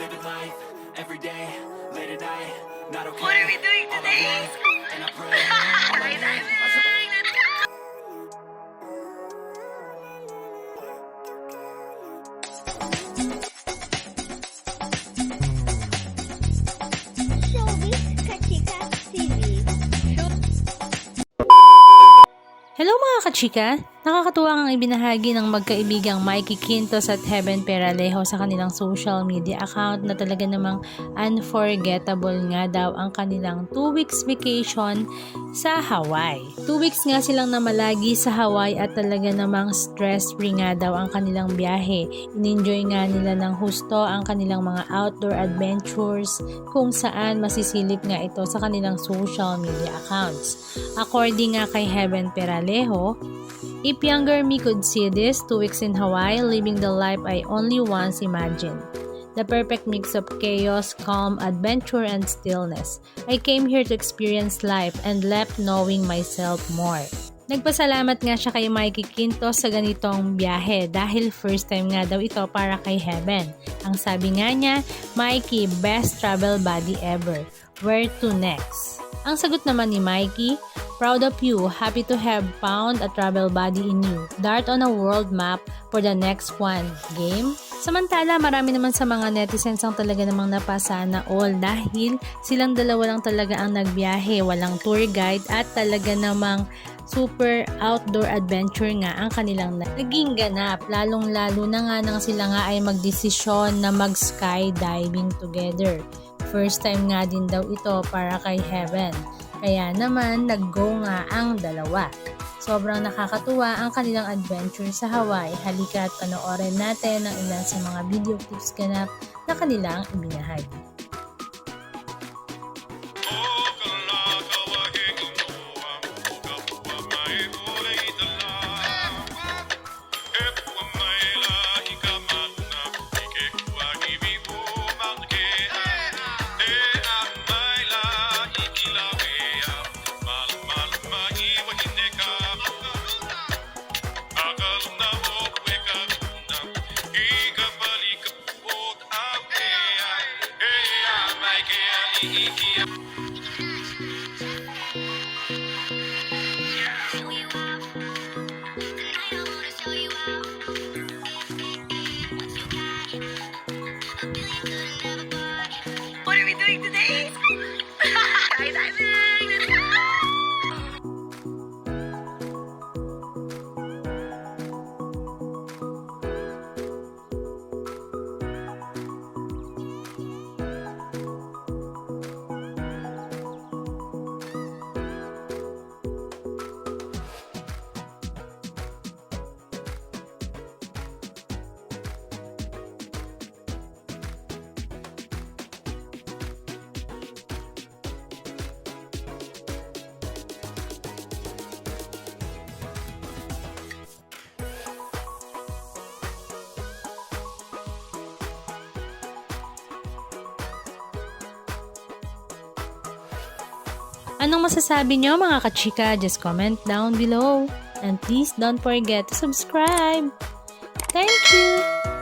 living life every day, late at night, not okay. What are we doing All I today? want, and I pray, all I need. Showbiz Kachika TV. Hello mga kachika! Nakakatuwa ang ibinahagi ng magkaibigang Mikey Quintos at Heaven Peralejo sa kanilang social media account na talaga namang unforgettable nga daw ang kanilang 2 weeks vacation sa Hawaii. 2 weeks nga silang namalagi sa Hawaii at talaga namang stress-free nga daw ang kanilang biyahe. In-enjoy nga nila ng husto ang kanilang mga outdoor adventures kung saan masisilip nga ito sa kanilang social media accounts. According nga kay Heaven Peralejo, if younger me could see this 2 weeks in Hawaii, living the life I only once imagined. The perfect mix of chaos, calm, adventure, and stillness. I came here to experience life and left knowing myself more. Nagpasalamat nga siya kay Mikey Quintos sa ganitong biyahe dahil first time nga daw ito para kay Heaven. Ang sabi nga niya, Mikey, best travel buddy ever. Where to next? Ang sagot naman ni Mikey, proud of you, happy to have found a travel buddy in you. Dart on a world map for the next one. Game? Samantala, marami naman sa mga netizens ang talaga namang napasana all dahil silang dalawa lang talaga ang nagbiyahe, walang tour guide at talaga namang super outdoor adventure nga ang kanilang naging ganap. Lalong-lalo na nga nang sila nga ay magdesisyon na mag-skydiving together. First time nga din daw ito para kay Heaven. Kaya naman, nag-go nga ang dalawa. Sobrang nakakatuwa ang kanilang adventure sa Hawaii. Halika at panoorin natin ang ilan sa mga video clips ganap na kanilang ibinahagi. What are we doing today? Skydiving! Anong masasabi nyo mga kachika? Just comment down below. And please don't forget to subscribe. Thank you!